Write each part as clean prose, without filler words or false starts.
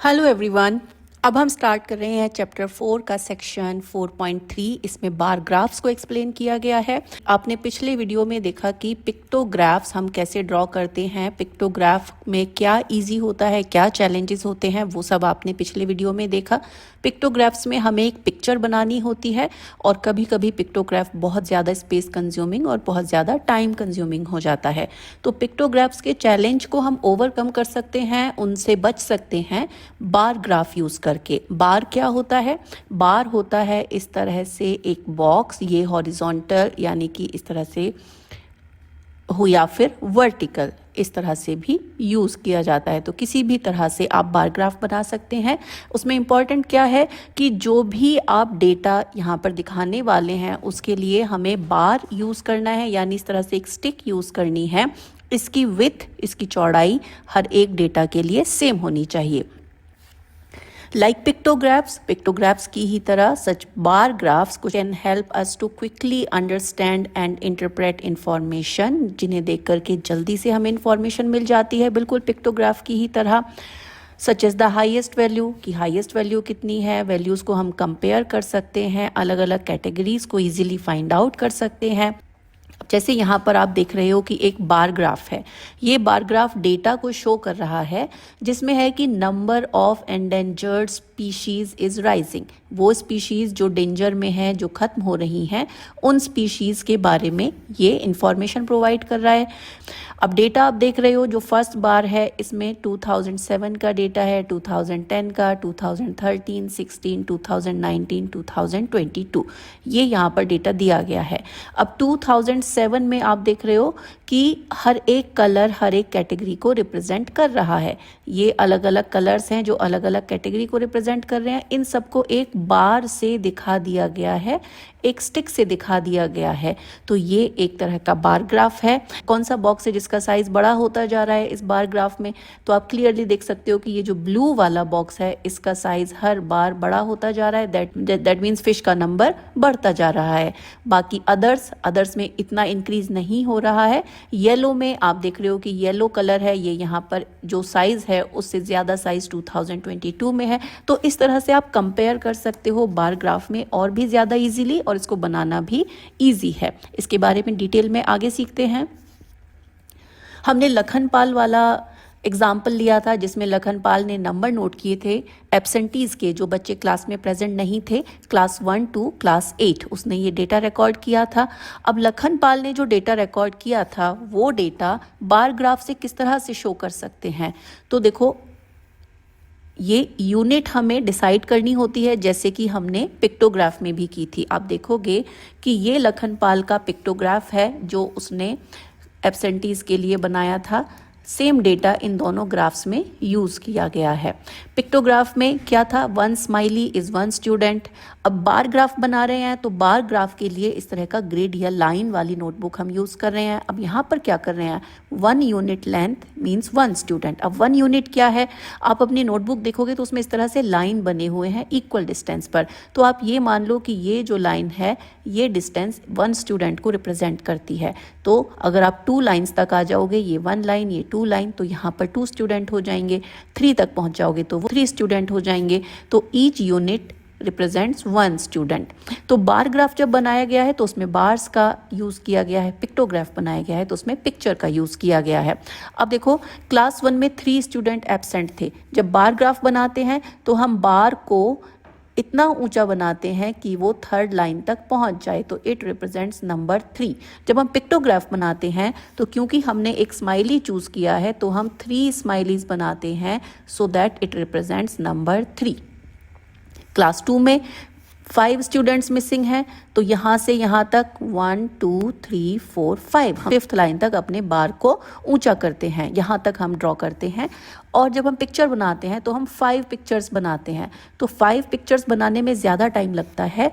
Hello everyone. अब हम start कर रहे हैं चैप्टर 4 का सेक्शन 4.3। इसमें बार ग्राफ्स को एक्सप्लेन किया गया है। आपने पिछले वीडियो में देखा कि पिक्टोग्राफ्स हम कैसे ड्रॉ करते हैं, पिक्टोग्राफ में क्या इजी होता है, क्या चैलेंजेस होते हैं, वो सब आपने पिछले वीडियो में देखा। पिक्टोग्राफ्स में हमें एक पिक्चर बनानी होती है और कभी कभी पिक्टोग्राफ बहुत ज़्यादा स्पेस कंज्यूमिंग और बहुत ज़्यादा टाइम कंज्यूमिंग हो जाता है। तो पिक्टोग्राफ्स के चैलेंज को हम ओवरकम कर सकते हैं, उनसे बच सकते हैं बार ग्राफ यूज़ करके। बार क्या होता है? बार होता है इस तरह से एक बॉक्स, ये हॉरिजॉन्टल यानी कि इस तरह से हो या फिर वर्टिकल, इस तरह से भी यूज़ किया जाता है। तो किसी भी तरह से आप बार ग्राफ बना सकते हैं। उसमें इम्पॉर्टेंट क्या है कि जो भी आप डेटा यहाँ पर दिखाने वाले हैं उसके लिए हमें बार यूज़ करना है, यानी इस तरह से एक स्टिक यूज़ करनी है। इसकी विड्थ, इसकी चौड़ाई हर एक डेटा के लिए सेम होनी चाहिए। लाइक पिक्टोग्राफ्स की ही तरह such bar graphs can help us to quickly understand and interpret information, जिन्हें देख करके जल्दी से हमें इंफॉर्मेशन मिल जाती है, बिल्कुल पिक्टोग्राफ की ही तरह। Such as the highest value, कि हाईएस्ट वैल्यू कितनी है, वैल्यूज़ को हम कंपेयर कर सकते हैं, अलग अलग कैटेगरीज को इजीली फाइंड आउट कर सकते हैं। जैसे यहाँ पर आप देख रहे हो कि एक बार ग्राफ है। ये बार ग्राफ डेटा को शो कर रहा है जिसमें है कि number of endangered species is rising. वो स्पीशीज जो डेंजर में है, जो खत्म हो रही हैं, उन स्पीशीज के बारे में ये इंफॉर्मेशन प्रोवाइड कर रहा है। अब डेटा आप देख रहे हो, जो फर्स्ट बार है इसमें 2007 का डेटा है, 2010 का, 2013, 16, 2019, 2022, ये यहाँ पर डेटा दिया गया है। अब 2007 में आप देख रहे हो कि हर एक कलर हर एक कैटेगरी को रिप्रेजेंट कर रहा है। ये अलग अलग कलर्स हैं जो अलग अलग कैटेगरी को रिप्रेजेंट कर रहे हैं। इन सबको एक बार से दिखा दिया गया है, एक स्टिक से दिखा दिया गया है। तो ये एक तरह का बार ग्राफ है। कौन सा बॉक्स है जिसका साइज बड़ा होता जा रहा है इस बार ग्राफ में? तो आप क्लियरली देख सकते हो कि ये जो ब्लू वाला बॉक्स है इसका साइज हर बार बड़ा होता जा रहा है। दैट मीन्स फिश का नंबर बढ़ता जा रहा है। बाकी अदर्स में इतना इंक्रीज नहीं हो रहा है। येलो में आप देख रहे हो कि येलो कलर है, ये यहाँ पर जो साइज है उससे ज़्यादा साइज 2022 में है। तो इस तरह से आप कंपेयर कर सकते हो बार ग्राफ में और भी ज़्यादा इजीली, और इसको बनाना भी इजी है। इसके बारे में डिटेल में आगे सीखते हैं। हमने लखनपाल वाला एग्जाम्पल लिया था जिसमें लखनपाल ने नंबर नोट किए थे एब्सेंटीज़ के, जो बच्चे क्लास में प्रेजेंट नहीं थे, क्लास 1 to क्लास 8, उसने ये डेटा रिकॉर्ड किया था। अब लखनपाल ने जो डेटा रिकॉर्ड किया था वो डेटा बार ग्राफ से किस तरह से शो कर सकते हैं? तो देखो, ये यूनिट हमें डिसाइड करनी होती है, जैसे कि हमने पिक्टोग्राफ में भी की थी। आप देखोगे कि ये लखनपाल का पिक्टोग्राफ है जो उसने एब्सेंटीज़ के लिए बनाया था। सेम डेटा इन दोनों ग्राफ्स में यूज़ किया गया है। पिक्टोग्राफ में क्या था? 1 स्माइली इज़ 1 स्टूडेंट। अब बार ग्राफ बना रहे हैं तो बार ग्राफ के लिए इस तरह का ग्रिड या लाइन वाली नोटबुक हम यूज़ कर रहे हैं। अब यहाँ पर क्या कर रहे हैं? 1 यूनिट लेंथ मीन्स 1 स्टूडेंट। अब 1 यूनिट क्या है? आप अपनी नोटबुक देखोगे तो उसमें इस तरह से लाइन बने हुए हैं इक्वल डिस्टेंस पर। तो आप ये मान लो कि ये जो लाइन है ये डिस्टेंस 1 स्टूडेंट को रिप्रेजेंट करती है। तो अगर आप 2 लाइन्स तक आ जाओगे, ये 1 लाइन, ये 2 लाइन, तो यहाँ पर 2 स्टूडेंट हो जाएंगे। 3 तक पहुँच जाओगे तो वो 3 स्टूडेंट हो जाएंगे। तो ईच यूनिट रिप्रेजेंट्स 1 स्टूडेंट। तो बार ग्राफ जब बनाया गया है तो उसमें बार्स का यूज़ किया गया है, पिक्टोग्राफ बनाया गया है तो उसमें पिक्चर का यूज़ किया गया है। अब देखो, क्लास 1 में 3 स्टूडेंट एब्सेंट थे। जब बार ग्राफ बनाते हैं तो हम बार को इतना ऊंचा बनाते हैं कि वो 3rd लाइन तक पहुंच जाए, तो इट रिप्रेजेंट्स नंबर 3। जब हम पिक्टोग्राफ बनाते हैं तो क्योंकि हमने एक स्माइली चूज़ किया है तो हम 3 स्माइलीज बनाते हैं so that it represents number 3। Class 2 में 5 स्टूडेंट्स मिसिंग हैं, तो यहाँ से यहाँ तक 1 2 3 4 5 हम 5th लाइन तक अपने बार को ऊंचा करते हैं, यहाँ तक हम ड्रॉ करते हैं। और जब हम पिक्चर बनाते हैं तो हम 5 पिक्चर्स बनाते हैं। तो 5 पिक्चर्स बनाने में ज़्यादा टाइम लगता है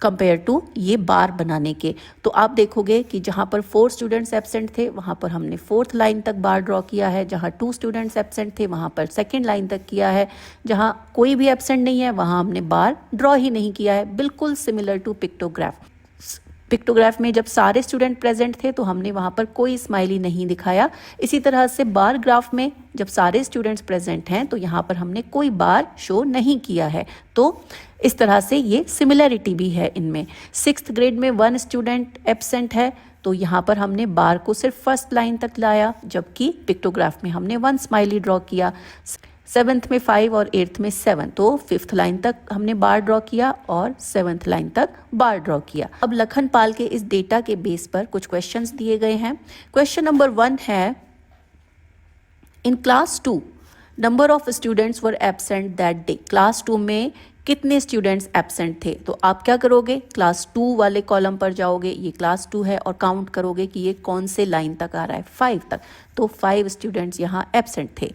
कंपेयर टू ये बार बनाने के। तो आप देखोगे कि जहाँ पर 4 स्टूडेंट्स एब्सेंट थे वहाँ पर हमने 4th लाइन तक बार ड्रॉ किया है, जहाँ 2 स्टूडेंट्स एब्सेंट थे वहाँ पर 2nd लाइन तक किया है, जहाँ कोई भी एब्सेंट नहीं है वहाँ हमने बार ड्रॉ ही नहीं किया है। बिल्कुल सिमिलर टू पिक्टोग्राफ। पिक्टोग्राफ में जब सारे स्टूडेंट प्रेजेंट थे तो हमने वहाँ पर कोई स्माइली नहीं दिखाया। इसी तरह से बार ग्राफ में जब सारे स्टूडेंट्स प्रेजेंट हैं तो यहाँ पर हमने कोई बार शो नहीं किया है। तो इस तरह से ये सिमिलरिटी भी है इनमें। 6th ग्रेड में 1 स्टूडेंट एब्सेंट है तो यहाँ पर हमने बार को सिर्फ फर्स्ट लाइन तक लाया, जबकि पिक्टोग्राफ में हमने 1 स्माइली ड्रॉ किया। 7th में 5 और 8th में 7, तो 5th लाइन तक हमने बार ड्रॉ किया और 7th लाइन तक बार ड्रॉ किया। अब लखन पाल के इस डेटा के बेस पर कुछ क्वेश्चंस दिए गए हैं। क्वेश्चन नंबर 1 है, in class 2 number of students were absent that day. Class 2 में कितने स्टूडेंट्स एब्सेंट थे? तो आप क्या करोगे, क्लास 2 वाले कॉलम पर जाओगे, ये क्लास 2 है, और काउंट करोगे कि ये कौन से लाइन तक आ रहा है, 5 तक। तो 5 स्टूडेंट्स यहाँ एब्सेंट थे।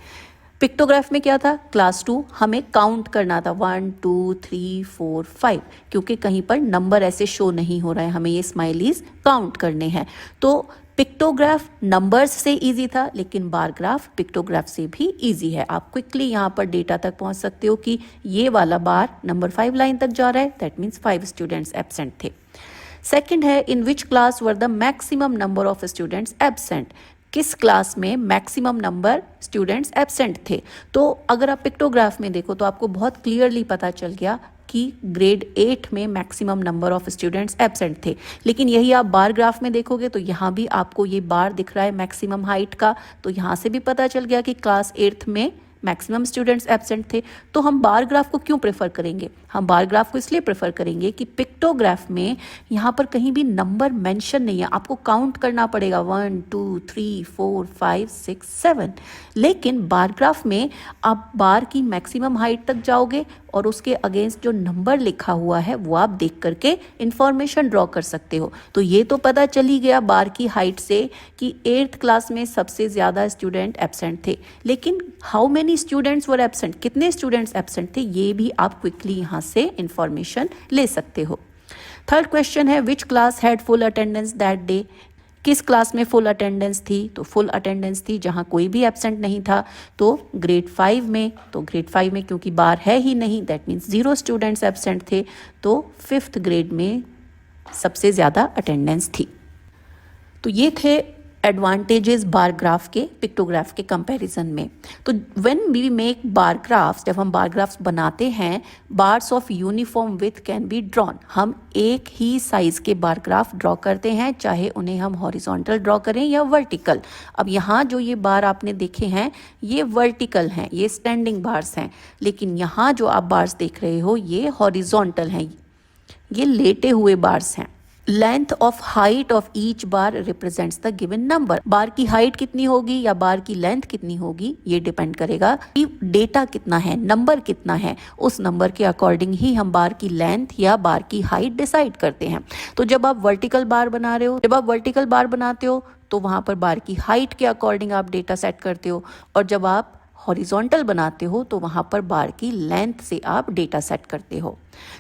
पिक्टोग्राफ में क्या था, क्लास 2 हमें काउंट करना था 1 2 3 4 5, क्योंकि कहीं पर नंबर ऐसे शो नहीं हो रहा है, हमें ये स्माइलीज काउंट करने हैं। तो पिक्टोग्राफ नंबर्स से इजी था, लेकिन बार ग्राफ पिक्टोग्राफ से भी इजी है। आप क्विकली यहाँ पर डेटा तक पहुँच सकते हो कि ये वाला बार नंबर 5 लाइन तक जा रहा है, दैट मीन्स 5 स्टूडेंट्स एब्सेंट थे। सेकेंड है, in which class were the maximum number of students absent. किस क्लास में मैक्सिमम नंबर स्टूडेंट्स एब्सेंट थे? तो अगर आप पिक्टोग्राफ में देखो तो आपको बहुत क्लियरली पता चल गया कि ग्रेड 8 में maximum number of students absent थे। लेकिन यही आप बार ग्राफ में देखोगे तो यहाँ भी आपको ये बार दिख रहा है मैक्सिमम हाइट का, तो यहाँ से भी पता चल गया कि क्लास 8th में मैक्सिमम स्टूडेंट्स एब्सेंट थे। तो हम बार ग्राफ को क्यों प्रेफर करेंगे? हम बार ग्राफ को इसलिए प्रेफर करेंगे कि पिक्टोग्राफ में यहाँ पर कहीं भी नंबर मेंशन नहीं है, आपको काउंट करना पड़ेगा 1 2 3 4 5 6 7। लेकिन बार ग्राफ में आप बार की मैक्सिमम हाइट तक जाओगे और उसके अगेंस्ट जो नंबर लिखा हुआ है वो आप देख करके इंफॉर्मेशन ड्रॉ कर सकते हो। तो ये तो पता चली गया बार की हाइट से कि 8th क्लास में सबसे ज़्यादा स्टूडेंट एब्सेंट थे, लेकिन how many students were absent, कितने स्टूडेंट्स एब्सेंट थे, ये भी आप क्विकली यहाँ से इंफॉर्मेशन ले सकते हो। थर्ड क्वेश्चन है, which class had full attendance that day. किस क्लास में फुल अटेंडेंस थी? तो फुल अटेंडेंस थी जहां कोई भी एब्सेंट नहीं था, तो ग्रेड 5 में। तो ग्रेड 5 में क्योंकि बार है ही नहीं, दैट मीन्स 0 स्टूडेंट्स एब्सेंट थे, तो 5th ग्रेड में सबसे ज़्यादा अटेंडेंस थी। तो ये थे एडवांटेजेस बार ग्राफ के पिक्टोग्राफ के कंपैरिजन में। तो when we make bar graphs, जब हम बार ग्राफ्स बनाते हैं, bars of uniform width can be drawn. हम एक ही साइज के बार ग्राफ ड्रॉ करते हैं, चाहे उन्हें हम हॉरिजॉन्टल ड्रॉ करें या वर्टिकल। अब यहाँ जो ये बार आपने देखे हैं ये वर्टिकल हैं, ये स्टैंडिंग बार्स हैं, लेकिन यहाँ जो आप बार्स देख रहे हो ये हॉरिजॉन्टल हैं, ये लेटे हुए बार्स हैं। Length of height of each bar represents the given number. Bar की हाइट कितनी होगी या बार की लेंथ कितनी होगी, ये डिपेंड करेगा कि डेटा कितना है, नंबर कितना है। उस नंबर के अकॉर्डिंग ही हम बार की लेंथ या बार की हाइट डिसाइड करते हैं। तो जब आप वर्टिकल बार बना रहे हो, जब आप वर्टिकल बार बनाते हो तो वहां पर बार की हाइट के अकॉर्डिंग आप डेटा सेट करते हो, और जब आप हॉरिजॉन्टल बनाते हो तो वहाँ पर बार की लेंथ से आप डेटा सेट करते हो।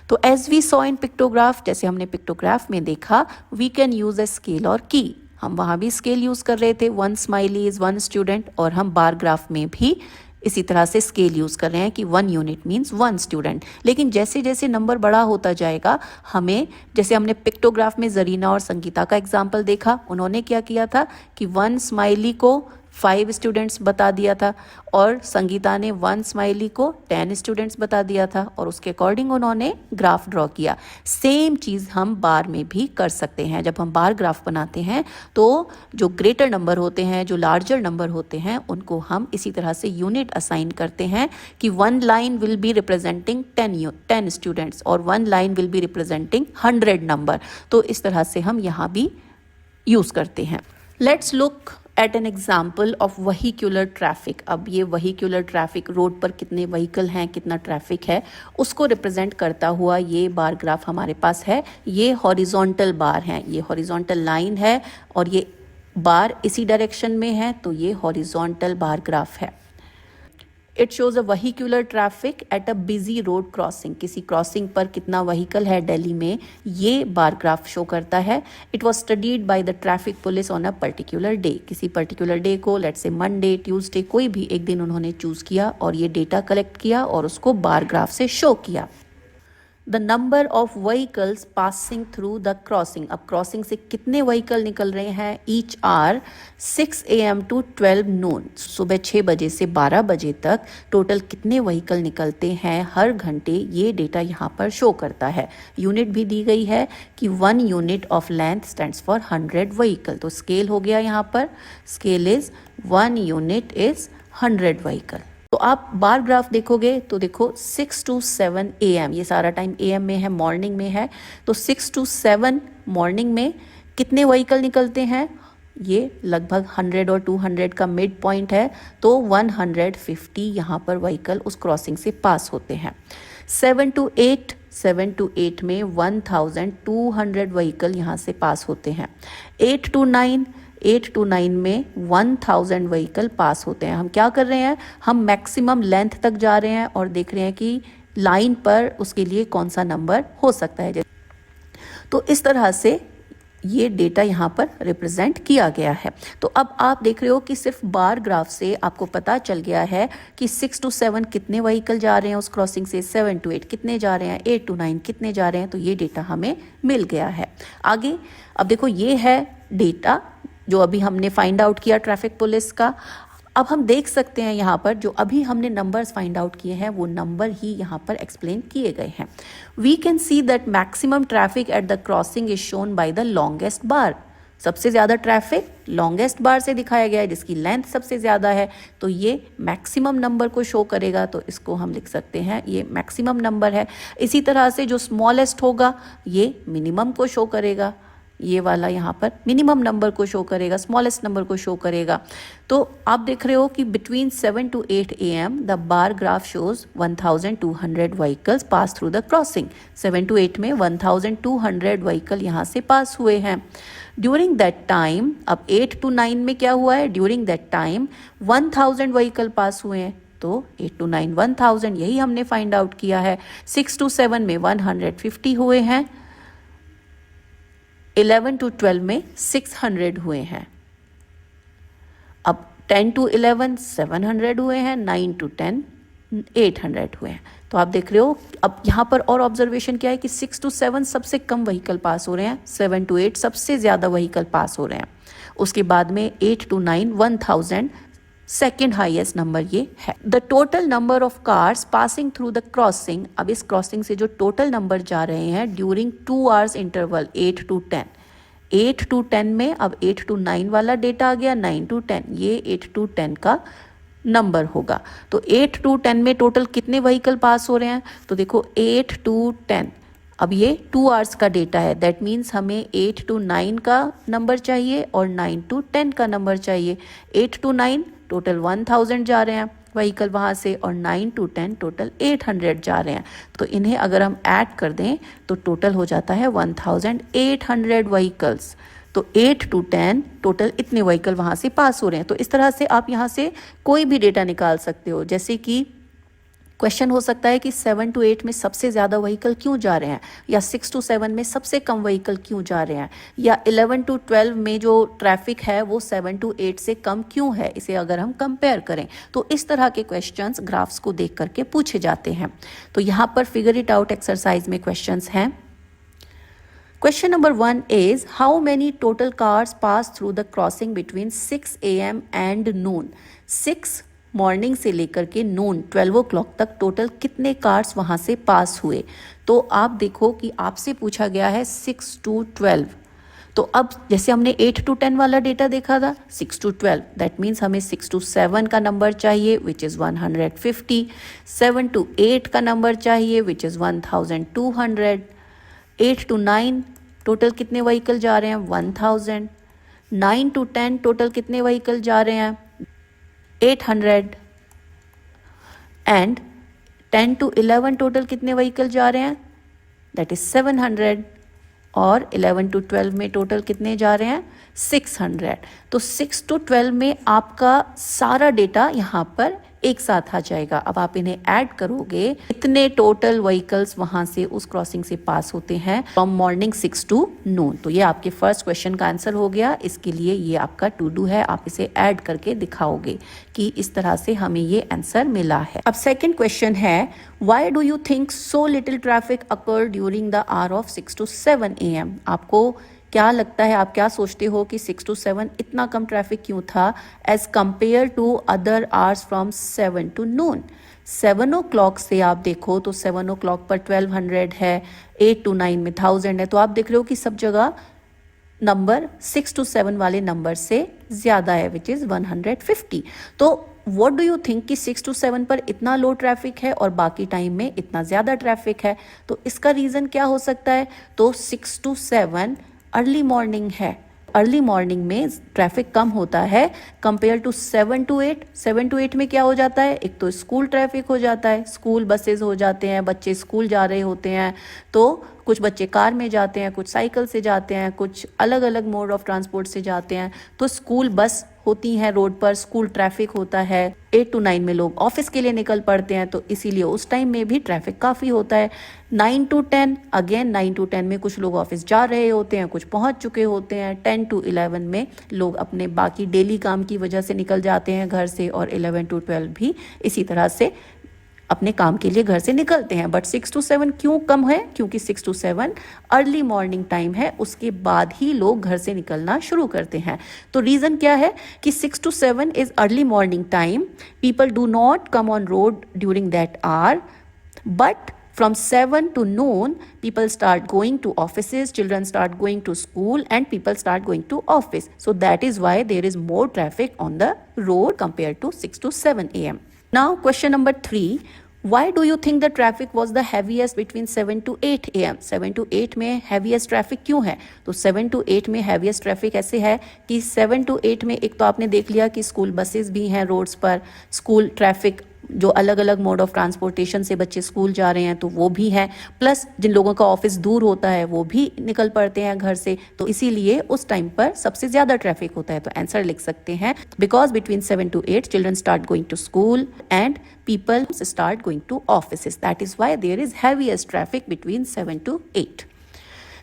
तो as we saw in pictograph, जैसे हमने पिक्टोग्राफ में देखा, we can use a scale और की। हम वहाँ भी स्केल यूज कर रहे थे, 1 स्माइली इज 1 स्टूडेंट, और हम बार ग्राफ में भी इसी तरह से स्केल यूज कर रहे हैं कि 1 यूनिट मीन्स 1 स्टूडेंट। लेकिन जैसे जैसे नंबर बड़ा होता जाएगा, हमें, जैसे हमने पिक्टोग्राफ में जरीना और संगीता का एग्जाम्पल देखा, उन्होंने क्या किया था कि 1 स्माइली को 5 स्टूडेंट्स बता दिया था, और संगीता ने 1 स्माइली को 10 स्टूडेंट्स बता दिया था, और उसके अकॉर्डिंग उन्होंने ग्राफ ड्रॉ किया। सेम चीज़ हम बार में भी कर सकते हैं। जब हम बार ग्राफ बनाते हैं तो जो ग्रेटर नंबर होते हैं, जो लार्जर नंबर होते हैं, उनको हम इसी तरह से यूनिट असाइन करते हैं कि 1 line will be representing 10 students और 1 line will be representing 100 number. तो इस तरह से हम यहाँ भी यूज़ करते हैं। Let's look at an example of vehicular traffic. अब ये वहीक्यूलर ट्रैफिक, रोड पर कितने व्हीकल हैं, कितना ट्रैफिक है, उसको रिप्रेजेंट करता हुआ ये बार ग्राफ हमारे पास है। ये हॉरिजॉन्टल बार हैं, ये हॉरिजॉन्टल लाइन है, और ये बार इसी डायरेक्शन में है, तो ये हॉरिजॉन्टल बार ग्राफ है। It shows a vehicular traffic at a busy road crossing. किसी क्रॉसिंग पर कितना व्हीकल है दिल्ली में, ये बार ग्राफ शो करता है। It was studied by the traffic police on a particular day. किसी पर्टिकुलर डे को, लेट्स से मंडे, ट्यूसडे, कोई भी एक दिन उन्होंने चूज किया और ये डेटा कलेक्ट किया और उसको बार ग्राफ से शो किया। The number of vehicles passing through the crossing. अब क्रॉसिंग से कितने व्हीकल निकल रहे हैं? Each hour 6 AM to 12 noon, सुबह 6 बजे से 12 बजे तक टोटल कितने व्हीकल निकलते हैं हर घंटे, ये डेटा यहाँ पर शो करता है। यूनिट भी दी गई है कि 1 unit of length stands for 100 vehicle. तो स्केल हो गया यहाँ पर, scale is 1 unit is 100 vehicle. तो आप बार ग्राफ देखोगे तो देखो 6 to 7 AM, ये सारा टाइम AM में है, मॉर्निंग में है। तो 6 to 7 मॉर्निंग में कितने व्हीकल निकलते हैं? ये लगभग 100 और 200 का मिड पॉइंट है, तो 150 यहाँ पर व्हीकल उस क्रॉसिंग से पास होते हैं। 7 to 8 में 1200 व्हीकल यहाँ से पास होते हैं। 8 to 9 में 1000 व्हीकल पास होते हैं। हम क्या कर रहे हैं? हम मैक्सिमम लेंथ तक जा रहे हैं और देख रहे हैं कि लाइन पर उसके लिए कौन सा नंबर हो सकता है। तो इस तरह से ये डेटा यहाँ पर रिप्रेजेंट किया गया है। तो अब आप देख रहे हो कि सिर्फ बार ग्राफ से आपको पता चल गया है कि 6 to 7 कितने व्हीकल जा रहे हैं उस क्रॉसिंग से, 7 to 8 कितने जा रहे हैं, 8 to 9 कितने जा रहे हैं। तो ये डेटा हमें मिल गया है। आगे अब देखो, ये है डेटा जो अभी हमने फाइंड आउट किया ट्रैफिक पुलिस का। अब हम देख सकते हैं यहाँ पर जो अभी हमने नंबर्स फाइंड आउट किए हैं वो नंबर ही यहाँ पर एक्सप्लेन किए गए हैं। We can see that maximum traffic at the crossing is shown by the longest bar. सबसे ज़्यादा ट्रैफिक लॉन्गेस्ट बार से दिखाया गया है जिसकी लेंथ सबसे ज़्यादा है, तो ये मैक्सिमम नंबर को शो करेगा। तो इसको हम लिख सकते हैं ये मैक्सिमम नंबर है। इसी तरह से जो स्मॉलेस्ट होगा ये मिनिमम को शो करेगा, ये वाला यहाँ पर मिनिमम नंबर को शो करेगा, स्मॉलेस्ट नंबर को शो करेगा। तो आप देख रहे हो कि between 7 to 8 AM the bar graph shows 1200 vehicles pass through the crossing. 7 to 8 में 1200 व्हीकल यहाँ से पास हुए हैं। ड्यूरिंग दैट टाइम, अब 8 to 9 में क्या हुआ है? ड्यूरिंग दैट टाइम 1000 व्हीकल पास हुए हैं। तो 8 to 9 1000, यही हमने फाइंड आउट किया है। 6 to 7 में 150 हुए हैं। 11 to 12 में 600 हुए हैं। अब 10 to 11 700 हुए हैं, 9 to 10 800 हुए हैं। तो आप देख रहे हो अब यहाँ पर और ऑब्जर्वेशन क्या है कि 6 to 7 सबसे कम व्हीकल पास हो रहे हैं, 7 to 8 सबसे ज़्यादा व्हीकल पास हो रहे हैं। उसके बाद में 8 to 9 1000 सेकेंड हाईएस्ट नंबर ये है। The total number of cars passing through the crossing, अब इस क्रॉसिंग से जो टोटल नंबर जा रहे हैं during 2 hours interval 8 to 10, 8 to 10 में अब 8 to 9 वाला डेटा आ गया, 9 to 10 ये 8 to 10 का नंबर होगा। तो 8 to 10 में टोटल कितने व्हीकल पास हो रहे हैं? तो देखो 8 to 10, अब ये 2 hours का डेटा है, दैट मीन्स हमें 8 to 9 का नंबर चाहिए और 9 to 10 का नंबर चाहिए। 8 to 9 टोटल 1000 जा रहे हैं व्हीकल वहाँ से और 9 to 10 टोटल 800 जा रहे हैं। तो इन्हें अगर हम ऐड कर दें तो टोटल हो जाता है 1800 व्हीकल्स। तो 8 to 10 टोटल इतने व्हीकल वहाँ से पास हो रहे हैं। तो इस तरह से आप यहाँ से कोई भी डेटा निकाल सकते हो। जैसे कि क्वेश्चन हो सकता है कि 7 to 8 में सबसे ज़्यादा व्हीकल क्यों जा रहे हैं, या 6 to 7 में सबसे कम व्हीकल क्यों जा रहे हैं, या 11 to 12 में जो ट्रैफिक है वो 7 to 8 से कम क्यों है, इसे अगर हम कंपेयर करें। तो इस तरह के क्वेश्चंस ग्राफ्स को देख करके पूछे जाते हैं। तो यहाँ पर फिगर इट आउट एक्सरसाइज में क्वेश्चंस हैं। Question number 1 is how many total cars pass through the crossing between 6 AM and noon? 6 morning से लेकर के नून 12 o'clock तक टोटल कितने कार्स वहाँ से पास हुए। तो आप देखो कि आपसे पूछा गया है 6 to 12। तो अब जैसे हमने 8 to 10 वाला डेटा देखा था, 6 to 12 दैट मीन्स हमें 6 to 7 का नंबर चाहिए विच इज़ 150, 7 to 8 का नंबर चाहिए विच इज़ 1200, 8 to 9 टोटल कितने व्हीकल जा रहे हैं 1000, 9 to 10 टोटल कितने व्हीकल जा रहे हैं 800 एंड 10 to 11 टोटल कितने व्हीकल जा रहे हैं दैट इज 700 और 11 to 12 में टोटल कितने जा रहे हैं 600। तो 6 to 12 में आपका सारा डेटा यहाँ पर एक साथ आ जाएगा। अब आप इन्हें ऐड करोगे, इतने टोटल व्हीकल्स वहां से उस क्रॉसिंग से पास होते हैं फ्रॉम मॉर्निंग 6 to noon। तो ये आपके फर्स्ट क्वेश्चन का आंसर हो गया। इसके लिए ये आपका टू डू है, आप इसे ऐड करके दिखाओगे कि इस तरह से हमें ये आंसर मिला है। अब सेकंड क्वेश्चन है, why do you think so little traffic occur during the hour of 6 to 7 AM? आपको क्या लगता है, आप क्या सोचते हो कि 6 to 7 इतना कम ट्रैफिक क्यों था as compared to other hours from 7 to noon? 7 o'clock से आप देखो तो 7 o'clock पर 1200 है, 8 to 9 में 1000 है। तो आप देख रहे हो कि सब जगह नंबर 6 to 7 वाले नंबर से ज़्यादा है, विच इज़ 150। तो व्हाट डू यू थिंक कि 6 to 7 पर इतना लो ट्रैफिक है और बाकी टाइम में इतना ज़्यादा ट्रैफिक है? तो इसका रीज़न क्या हो सकता है? तो 6 to 7 अर्ली मॉर्निंग है, अर्ली मॉर्निंग में ट्रैफिक कम होता है कंपेयर टू 7 to 8। 7 to 8 में क्या हो जाता है? एक तो स्कूल ट्रैफिक हो जाता है, स्कूल बसेज हो जाते हैं, बच्चे स्कूल जा रहे होते हैं, तो कुछ बच्चे कार में जाते हैं, कुछ साइकिल से जाते हैं, कुछ अलग अलग मोड ऑफ ट्रांसपोर्ट से जाते हैं। तो स्कूल बस होती हैं रोड पर, स्कूल ट्रैफिक होता है। 8 to 9 में लोग ऑफिस के लिए निकल पड़ते हैं, तो इसीलिए उस टाइम में भी ट्रैफिक काफ़ी होता है। 9 to 10, अगेन 9 to 10 में कुछ लोग ऑफिस जा रहे होते हैं, कुछ पहुंच चुके होते हैं। 10 to 11 में लोग अपने बाकी डेली काम की वजह से निकल जाते हैं घर से, और 11 to 12 भी इसी तरह से अपने काम के लिए घर से निकलते हैं। बट 6 to 7 क्यों कम है? क्योंकि 6 to 7 अर्ली मॉर्निंग टाइम है, उसके बाद ही लोग घर से निकलना शुरू करते हैं। तो रीज़न क्या है कि 6 to 7 is early morning time, people do not come on road during that hour, but from 7 to noon, people start going to offices, children start going to school, and people start going to office. So that is why there is more traffic on the road compared to 6 to 7 AM. Now question number 3. Why do you think the traffic was the heaviest between 7 to 8 AM? 7 to 8 में heaviest traffic क्यों है? तो 7 to 8 में heaviest traffic ऐसे है कि 7 to 8 में एक तो आपने देख लिया कि स्कूल बसेस भी हैं रोड्स पर, स्कूल ट्रैफिक जो अलग अलग मोड ऑफ ट्रांसपोर्टेशन से बच्चे स्कूल जा रहे हैं तो वो भी है, प्लस जिन लोगों का ऑफिस दूर होता है वो भी निकल पड़ते हैं घर से, तो इसीलिए उस टाइम पर सबसे ज़्यादा ट्रैफिक होता है। तो आंसर लिख सकते हैं, because between 7 to 8 children start going to school and people start going to offices. That is why there is heaviest traffic between 7 to 8.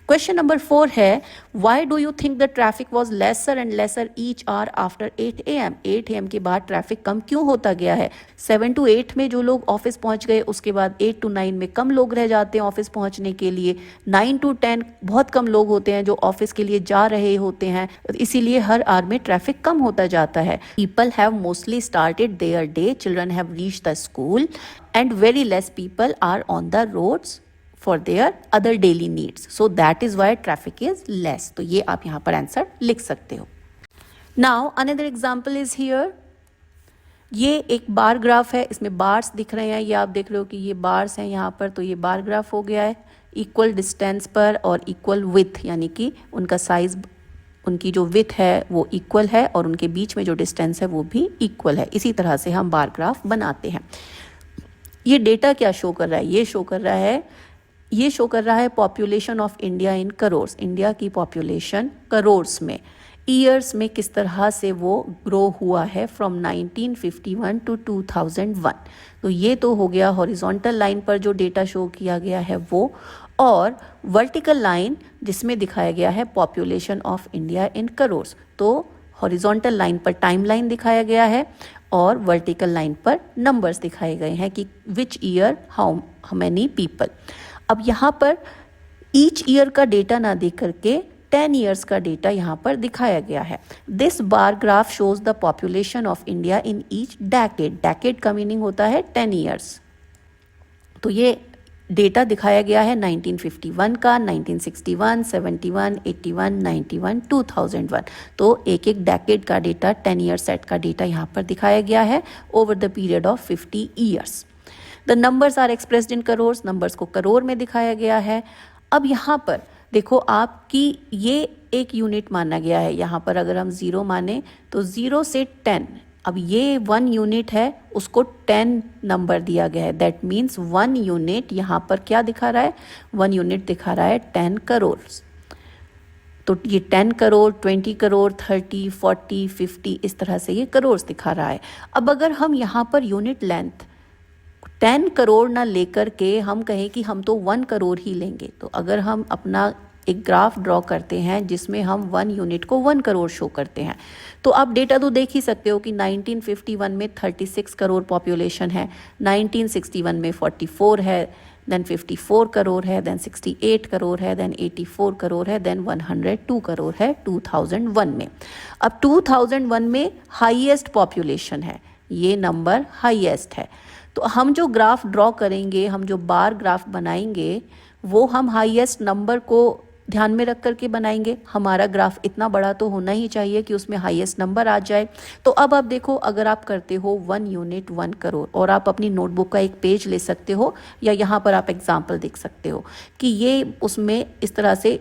Question number 4 है, why do you think the traffic was lesser and lesser each hour after 8 AM? 8 AM के बाद traffic कम क्यों होता गया है? 7 to 8 में जो लोग ऑफिस पहुंच गए, उसके बाद 8 to 9 में कम लोग रह जाते हैं ऑफिस पहुंचने के लिए। 9 to 10 बहुत कम लोग होते हैं जो ऑफिस के लिए जा रहे होते हैं, इसीलिए हर आवर में ट्रैफिक कम होता जाता है। People have mostly started their day, children have reached the school, and very less people are on the roads for their other daily needs. So that is why traffic is less. तो ये आप यहाँ पर answer लिख सकते हो। Now another example is here. ये एक बार ग्राफ है, इसमें बार्स दिख रहे हैं, ये आप देख रहे हो कि ये बार्स हैं यहाँ पर, तो ये बार ग्राफ हो गया है। इक्वल डिस्टेंस पर और इक्वल विथ, यानी कि उनका साइज, उनकी जो विथ है वो इक्वल है और उनके बीच में जो डिस्टेंस है वो भी इक्वल है। इसी तरह से हम बार ग्राफ बनाते हैं। ये डेटा क्या शो कर रहा है? ये शो कर रहा है population of India in crores, India की पॉपुलेशन करोर्स में ईयर्स में किस तरह से वो ग्रो हुआ है फ्रॉम 1951 टू 2001। तो ये तो हो गया हॉरिजॉन्टल लाइन पर जो डेटा शो किया गया है वो, और वर्टिकल लाइन जिसमें दिखाया गया है population of India in crores. तो हॉरिजॉन्टल लाइन पर टाइम लाइन दिखाया गया है और वर्टिकल लाइन पर नंबर्स दिखाए गए हैं कि which year how many people. अब यहाँ पर ईच ईयर का डेटा ना देख करके 10 ईयर्स का डेटा यहाँ पर दिखाया गया है। This bar graph shows the population of India in each decade. Decade का मीनिंग होता है 10 ईयर्स। तो ये डेटा दिखाया गया है 1951 का, 1961, 71, 81, 91, 2001। तो एक एक डेकेड का डेटा, 10 ईयर सेट का डेटा यहाँ पर दिखाया गया है over the period of 50 years. The numbers are expressed in crores, numbers को करोड़ में दिखाया गया है। अब यहाँ पर देखो आपकी ये एक यूनिट माना गया है, यहाँ पर अगर हम 0 माने तो 0 से 10, अब ये 1 यूनिट है उसको 10 नंबर दिया गया है। दैट मीन्स 1 यूनिट यहाँ पर क्या दिखा रहा है? 1 यूनिट दिखा रहा है 10 करोड़। तो ये 10 करोड़, 20 करोड़, 30, 40, 50 इस तरह से ये करोड़ दिखा रहा है। अब अगर हम यहाँ पर यूनिट लेंथ 10 करोड़ ना लेकर के हम कहें कि हम तो 1 करोड़ ही लेंगे, तो अगर हम अपना एक ग्राफ ड्रॉ करते हैं जिसमें हम 1 यूनिट को 1 करोड़ शो करते हैं, तो आप डेटा तो देख ही सकते हो कि 1951 में 36 करोड़ पॉपुलेशन है, 1961 में 44 है, देन 54 करोड़ है, देन 68 करोड़ है, देन 84 करोड़ है, देन 102 करोड़ है 2001 में। अब 2001 में हाईएस्ट पॉपुलेशन है, ये नंबर हाईएस्ट है। तो हम जो ग्राफ ड्रॉ करेंगे, हम जो बार ग्राफ बनाएंगे, वो हम हाईएस्ट नंबर को ध्यान में रख करके बनाएंगे। हमारा ग्राफ इतना बड़ा तो होना ही चाहिए कि उसमें हाईएस्ट नंबर आ जाए। तो अब आप देखो, अगर आप करते हो 1 यूनिट 1 करोड़, और आप अपनी नोटबुक का एक पेज ले सकते हो या यहाँ पर आप एग्जाम्पल देख सकते हो कि ये उसमें इस तरह से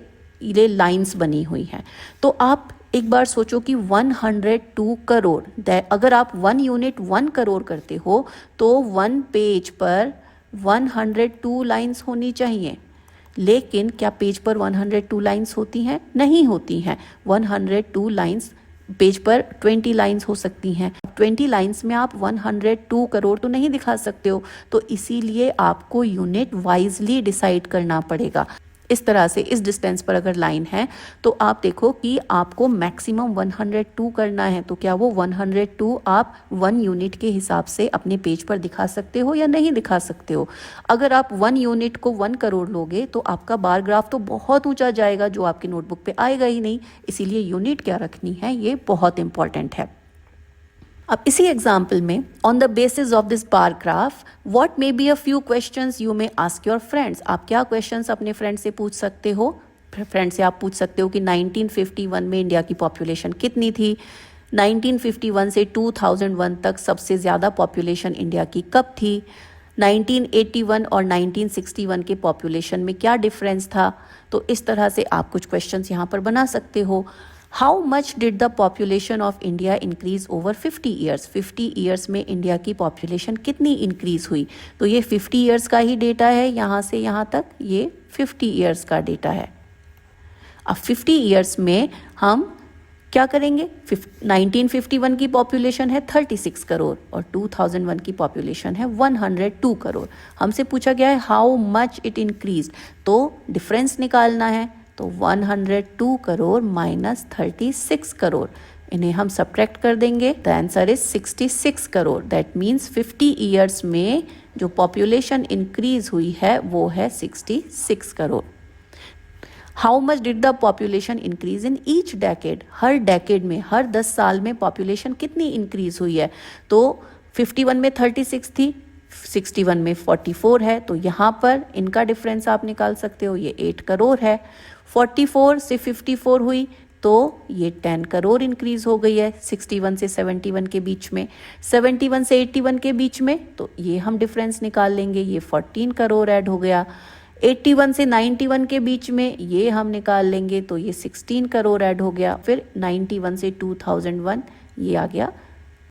ये लाइंस बनी हुई हैं। तो आप एक बार सोचो कि 102 करोड़, अगर आप 1 यूनिट 1 करोड़ करते हो तो 1 पेज पर 102 लाइंस होनी चाहिए। लेकिन क्या पेज पर 102 लाइंस होती हैं? नहीं होती हैं। 102 लाइंस पेज पर 20 लाइंस हो सकती हैं। 20 लाइंस में आप 102 करोड़ तो नहीं दिखा सकते हो, तो इसीलिए आपको यूनिट वाइजली डिसाइड करना पड़ेगा। इस तरह से इस डिस्टेंस पर अगर लाइन है तो आप देखो कि आपको मैक्सिमम 102 करना है, तो क्या वो 102 आप 1 यूनिट के हिसाब से अपने पेज पर दिखा सकते हो या नहीं दिखा सकते हो। अगर आप 1 यूनिट को 1 करोड़ लोगे तो आपका बार ग्राफ तो बहुत ऊंचा जाएगा, जो आपकी नोटबुक पे आएगा ही नहीं। इसीलिए यूनिट क्या रखनी है, ये बहुत इंपॉर्टेंट है। अब इसी एग्जाम्पल में, on the basis of this bar graph what may be a few questions you may ask your friends. आप क्या क्वेश्चंस अपने फ्रेंड से पूछ सकते हो? फ्रेंड से आप पूछ सकते हो कि 1951 में इंडिया की पॉपुलेशन कितनी थी, 1951 से 2001 तक सबसे ज़्यादा पॉपुलेशन इंडिया की कब थी, 1981 और 1961 के पॉपुलेशन में क्या डिफरेंस था। तो इस तरह से आप कुछ क्वेश्चंस यहाँ पर बना सकते हो। How much did the population of India increase over 50 years. 50 years में इंडिया की पॉपुलेशन कितनी इंक्रीज हुई। तो ये 50 ईयर्स का ही डेटा है, यहाँ से यहाँ तक ये 50 ईयर्स का डेटा है। अब 50 ईयर्स में हम क्या करेंगे? 1951 की पॉपुलेशन है 36 करोड़ और 2001 की पॉपुलेशन है 102 करोड़। हमसे पूछा गया है हाउ मच इट इंक्रीज, तो डिफरेंस निकालना है। तो 102 करोड़ माइनस 36 करोड़, इन्हें हम सब्ट्रैक्ट कर देंगे। The answer is 66 crore. That means 50 years में जो पॉपुलेशन इंक्रीज हुई है वो है 66 crore. How much did the population increase in each decade. Her decade में, हर 10 साल में पॉपुलेशन कितनी इंक्रीज हुई है। तो 51 में 36 थी, 61 में 44 है, तो यहाँ पर इनका डिफरेंस आप निकाल सकते हो, ये 8 करोड़ है। 44 से 54 हुई तो ये 10 करोड़ इंक्रीज हो गई है 61 से 71 के बीच में। 71 से 81 के बीच में, तो ये हम डिफरेंस निकाल लेंगे, ये 14 करोड़ ऐड हो गया। 81 से 91 के बीच में ये हम निकाल लेंगे, तो ये 16 करोड़ ऐड हो गया। फिर 91 से 2001 ये आ गया